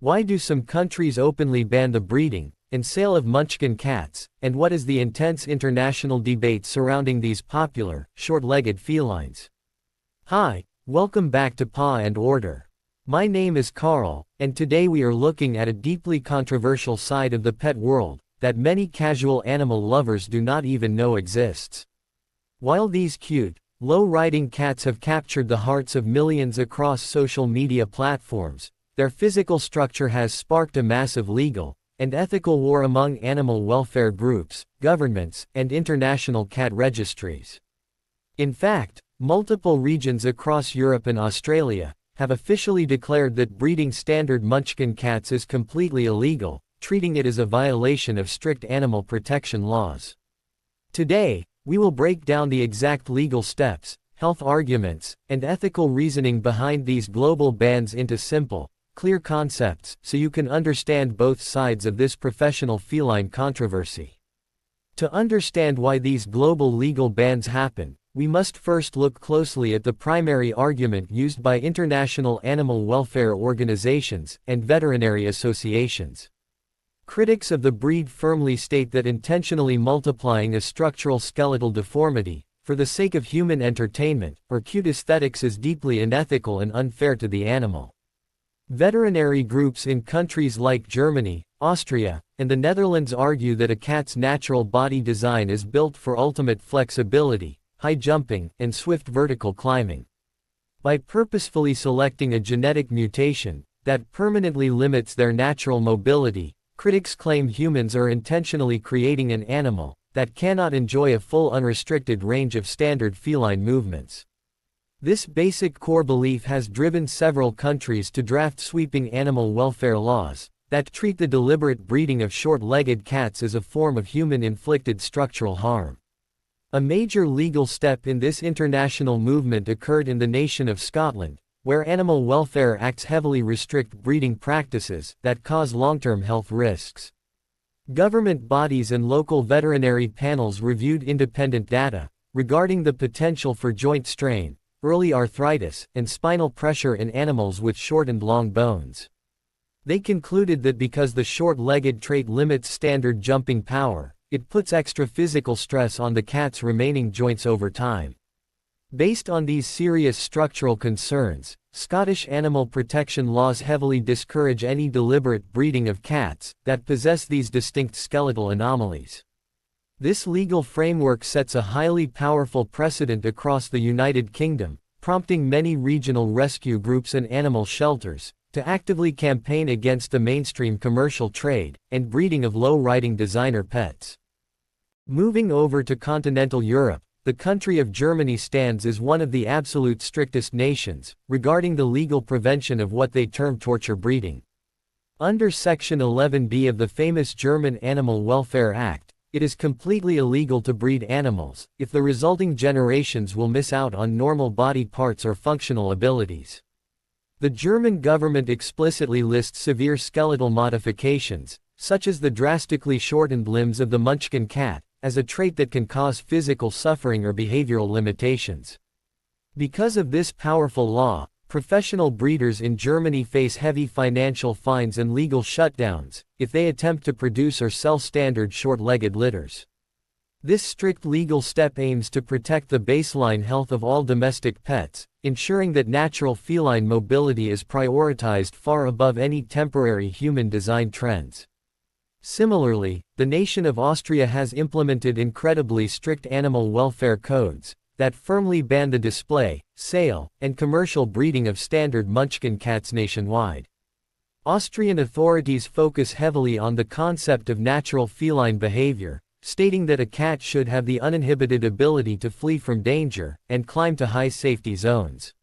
Why do some countries openly ban the breeding and sale of Munchkin cats, and what is the intense international debate surrounding these popular, short-legged felines? Hi, welcome back to Paw and Order. My name is Carl, and today we are looking at a deeply controversial side of the pet world that many casual animal lovers do not even know exists. While these cute, low-riding cats have captured the hearts of millions across social media platforms, their physical structure has sparked a massive legal and ethical war among animal welfare groups, governments, and international cat registries. In fact, multiple regions across Europe and Australia have officially declared that breeding standard Munchkin cats is completely illegal, treating it as a violation of strict animal protection laws. Today, we will break down the exact legal steps, health arguments, and ethical reasoning behind these global bans into simple, clear concepts so you can understand both sides of this professional feline controversy. To understand why these global legal bans happen, we must first look closely at the primary argument used by international animal welfare organizations and veterinary associations. Critics of the breed firmly state that intentionally multiplying a structural skeletal deformity, for the sake of human entertainment or cute aesthetics is deeply unethical and unfair to the animal. Veterinary groups in countries like Germany, Austria, and the Netherlands argue that a cat's natural body design is built for ultimate flexibility, high jumping, and swift vertical climbing. By purposefully selecting a genetic mutation that permanently limits their natural mobility, critics claim humans are intentionally creating an animal that cannot enjoy a full unrestricted range of standard feline movements. This basic core belief has driven several countries to draft sweeping animal welfare laws that treat the deliberate breeding of short-legged cats as a form of human-inflicted structural harm. A major legal step in this international movement occurred in the nation of Scotland, where animal welfare acts heavily restrict breeding practices that cause long-term health risks. Government bodies and local veterinary panels reviewed independent data regarding the potential for joint strain, early arthritis, and spinal pressure in animals with short and long bones. They concluded that because the short-legged trait limits standard jumping power, it puts extra physical stress on the cat's remaining joints over time. Based on these serious structural concerns, Scottish animal protection laws heavily discourage any deliberate breeding of cats that possess these distinct skeletal anomalies. This legal framework sets a highly powerful precedent across the United Kingdom, prompting many regional rescue groups and animal shelters to actively campaign against the mainstream commercial trade and breeding of low-riding designer pets. Moving over to continental Europe, the country of Germany stands as one of the absolute strictest nations regarding the legal prevention of what they term torture breeding. Under Section 11b of the famous German Animal Welfare Act, it is completely illegal to breed animals if the resulting generations will miss out on normal body parts or functional abilities. The German government explicitly lists severe skeletal modifications, such as the drastically shortened limbs of the Munchkin cat, as a trait that can cause physical suffering or behavioral limitations. Because of this powerful law, professional breeders in Germany face heavy financial fines and legal shutdowns if they attempt to produce or sell standard short-legged litters. This strict legal step aims to protect the baseline health of all domestic pets, ensuring that natural feline mobility is prioritized far above any temporary human design trends. Similarly, the nation of Austria has implemented incredibly strict animal welfare codes that firmly ban the display, sale, and commercial breeding of standard Munchkin cats nationwide. Austrian authorities focus heavily on the concept of natural feline behavior, stating that a cat should have the uninhibited ability to flee from danger and climb to high safety zones.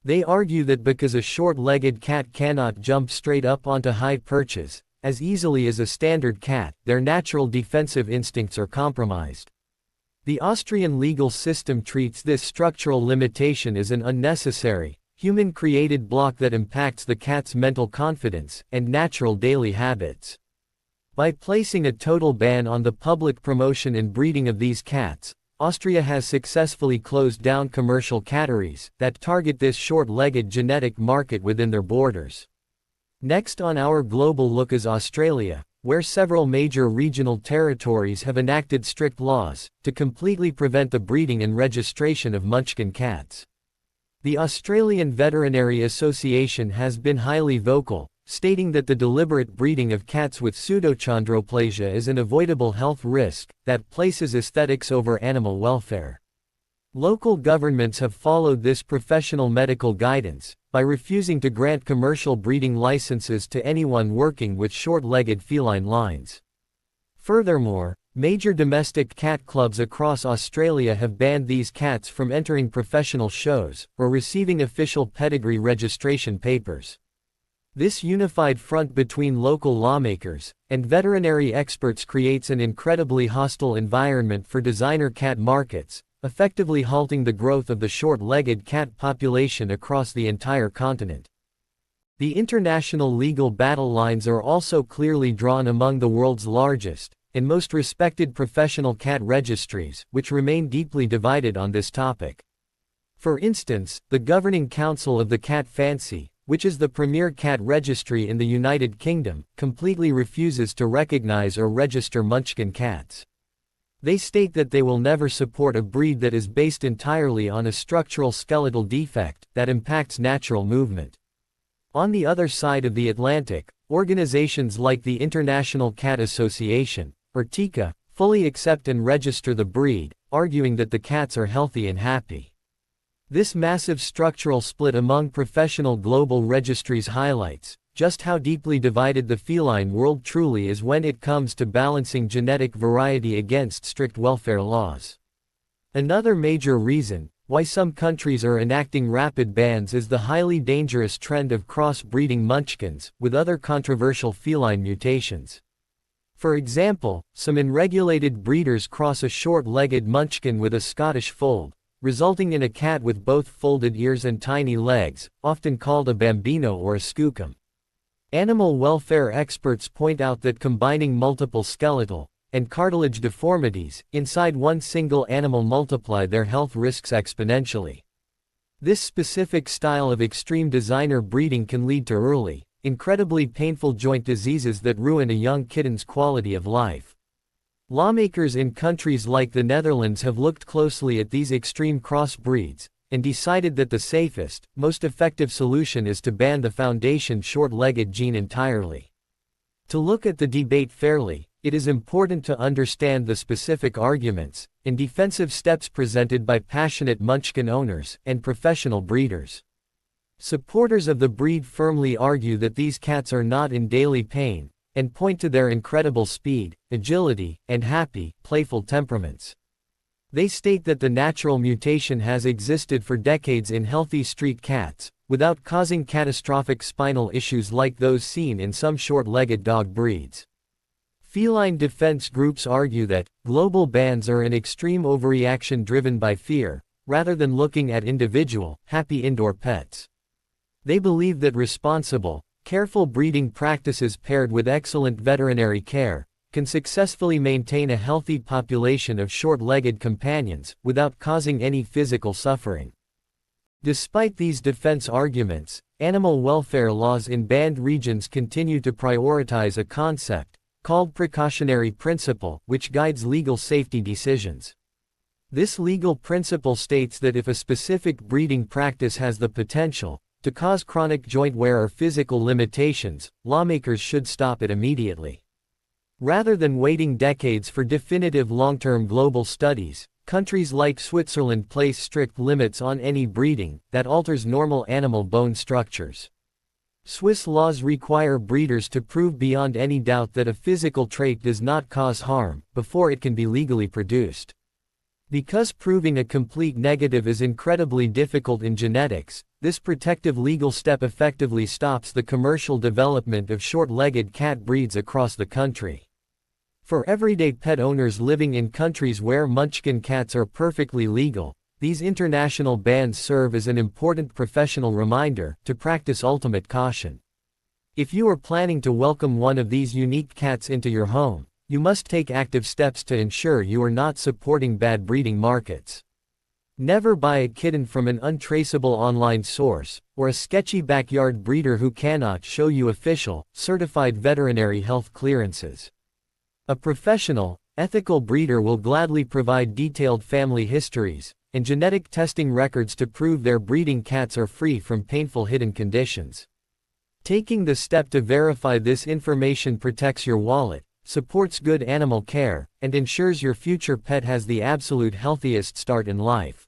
They argue that because a short-legged cat cannot jump straight up onto high perches as easily as a standard cat, their natural defensive instincts are compromised. The Austrian legal system treats this structural limitation as an unnecessary, human-created block that impacts the cat's mental confidence and natural daily habits. By placing a total ban on the public promotion and breeding of these cats, Austria has successfully closed down commercial catteries that target this short-legged genetic market within their borders. Next on our global look is Australia, where several major regional territories have enacted strict laws to completely prevent the breeding and registration of Munchkin cats. The Australian Veterinary Association has been highly vocal, stating that the deliberate breeding of cats with pseudochondroplasia is an avoidable health risk that places aesthetics over animal welfare. Local governments have followed this professional medical guidance by refusing to grant commercial breeding licenses to anyone working with short-legged feline lines. Furthermore, major domestic cat clubs across Australia have banned these cats from entering professional shows or receiving official pedigree registration papers. This unified front between local lawmakers and veterinary experts creates an incredibly hostile environment for designer cat markets, effectively halting the growth of the short-legged cat population across the entire continent. The international legal battle lines are also clearly drawn among the world's largest and most respected professional cat registries, which remain deeply divided on this topic. For instance, the Governing Council of the Cat Fancy, which is the premier cat registry in the United Kingdom, completely refuses to recognize or register Munchkin cats. They state that they will never support a breed that is based entirely on a structural skeletal defect that impacts natural movement. On the other side of the Atlantic, organizations like the International Cat Association, or TICA, fully accept and register the breed, arguing that the cats are healthy and happy. This massive structural split among professional global registries highlights just how deeply divided the feline world truly is when it comes to balancing genetic variety against strict welfare laws. Another major reason why some countries are enacting rapid bans is the highly dangerous trend of cross-breeding munchkins with other controversial feline mutations. For example, some unregulated breeders cross a short-legged munchkin with a Scottish fold, resulting in a cat with both folded ears and tiny legs, often called a bambino or a skookum. Animal welfare experts point out that combining multiple skeletal and cartilage deformities inside one single animal multiply their health risks exponentially. This specific style of extreme designer breeding can lead to early, incredibly painful joint diseases that ruin a young kitten's quality of life. Lawmakers in countries like the Netherlands have looked closely at these extreme crossbreeds and decided that the safest, most effective solution is to ban the foundation short-legged gene entirely. To look at the debate fairly, it is important to understand the specific arguments and defensive steps presented by passionate Munchkin owners and professional breeders. Supporters of the breed firmly argue that these cats are not in daily pain and point to their incredible speed, agility, and happy, playful temperaments. They state that the natural mutation has existed for decades in healthy street cats, without causing catastrophic spinal issues like those seen in some short-legged dog breeds. Feline defense groups argue that global bans are an extreme overreaction driven by fear, rather than looking at individual, happy indoor pets. They believe that responsible, careful breeding practices paired with excellent veterinary care can successfully maintain a healthy population of short-legged companions without causing any physical suffering. Despite these defense arguments, animal welfare laws in banned regions continue to prioritize a concept called precautionary principle, which guides legal safety decisions. This legal principle states that if a specific breeding practice has the potential to cause chronic joint wear or physical limitations, lawmakers should stop it immediately. Rather than waiting decades for definitive long-term global studies, countries like Switzerland place strict limits on any breeding that alters normal animal bone structures. Swiss laws require breeders to prove beyond any doubt that a physical trait does not cause harm before it can be legally produced. Because proving a complete negative is incredibly difficult in genetics, this protective legal step effectively stops the commercial development of short-legged cat breeds across the country. For everyday pet owners living in countries where Munchkin cats are perfectly legal, these international bans serve as an important professional reminder to practice ultimate caution. If you are planning to welcome one of these unique cats into your home, you must take active steps to ensure you are not supporting bad breeding markets. Never buy a kitten from an untraceable online source, or a sketchy backyard breeder who cannot show you official, certified veterinary health clearances. A professional, ethical breeder will gladly provide detailed family histories and genetic testing records to prove their breeding cats are free from painful hidden conditions. Taking the step to verify this information protects your wallet, supports good animal care, and ensures your future pet has the absolute healthiest start in life.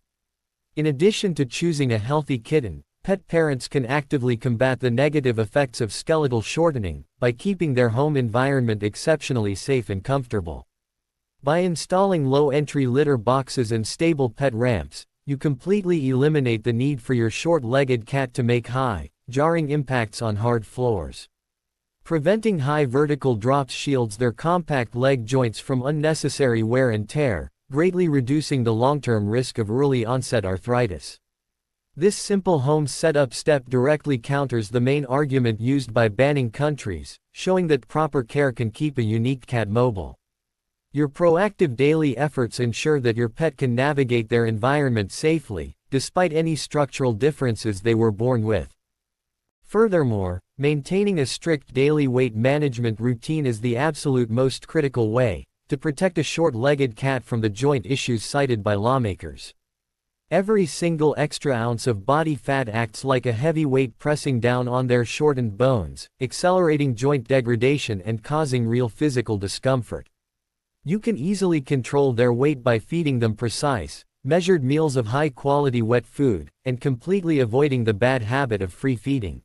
In addition to choosing a healthy kitten, pet parents can actively combat the negative effects of skeletal shortening by keeping their home environment exceptionally safe and comfortable. By installing low-entry litter boxes and stable pet ramps, you completely eliminate the need for your short-legged cat to make high, jarring impacts on hard floors. Preventing high vertical drops shields their compact leg joints from unnecessary wear and tear, greatly reducing the long-term risk of early-onset arthritis. This simple home setup step directly counters the main argument used by banning countries, showing that proper care can keep a unique cat mobile. Your proactive daily efforts ensure that your pet can navigate their environment safely, despite any structural differences they were born with. Furthermore, maintaining a strict daily weight management routine is the absolute most critical way to protect a short-legged cat from the joint issues cited by lawmakers. Every single extra ounce of body fat acts like a heavy weight pressing down on their shortened bones, accelerating joint degradation and causing real physical discomfort. You can easily control their weight by feeding them precise, measured meals of high-quality wet food, and completely avoiding the bad habit of free feeding.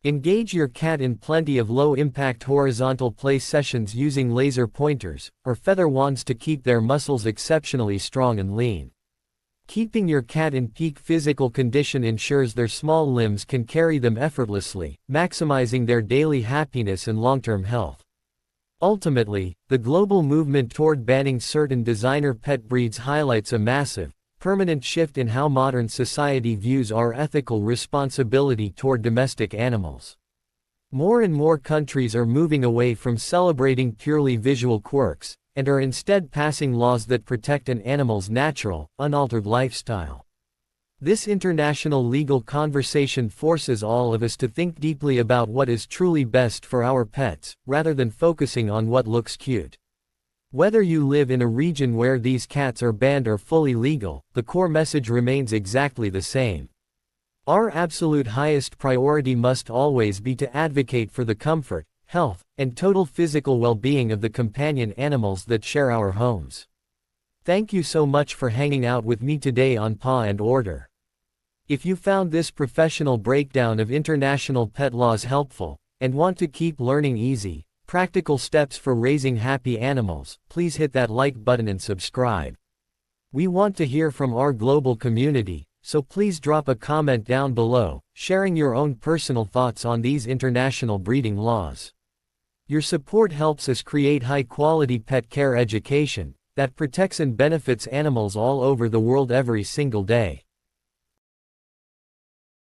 Engage your cat in plenty of low-impact horizontal play sessions using laser pointers or feather wands to keep their muscles exceptionally strong and lean. Keeping your cat in peak physical condition ensures their small limbs can carry them effortlessly, maximizing their daily happiness and long-term health. Ultimately, the global movement toward banning certain designer pet breeds highlights a massive, permanent shift in how modern society views our ethical responsibility toward domestic animals. More and more countries are moving away from celebrating purely visual quirks, and are instead passing laws that protect an animal's natural, unaltered lifestyle. This international legal conversation forces all of us to think deeply about what is truly best for our pets, rather than focusing on what looks cute. Whether you live in a region where these cats are banned or fully legal, the core message remains exactly the same. Our absolute highest priority must always be to advocate for the comfort, health, and total physical well-being of the companion animals that share our homes. Thank you so much for hanging out with me today on Paw and Order. If you found this professional breakdown of international pet laws helpful, and want to keep learning easy, practical steps for raising happy animals, please hit that like button and subscribe. We want to hear from our global community, so please drop a comment down below, sharing your own personal thoughts on these international breeding laws. Your support helps us create high-quality pet care education that protects and benefits animals all over the world every single day.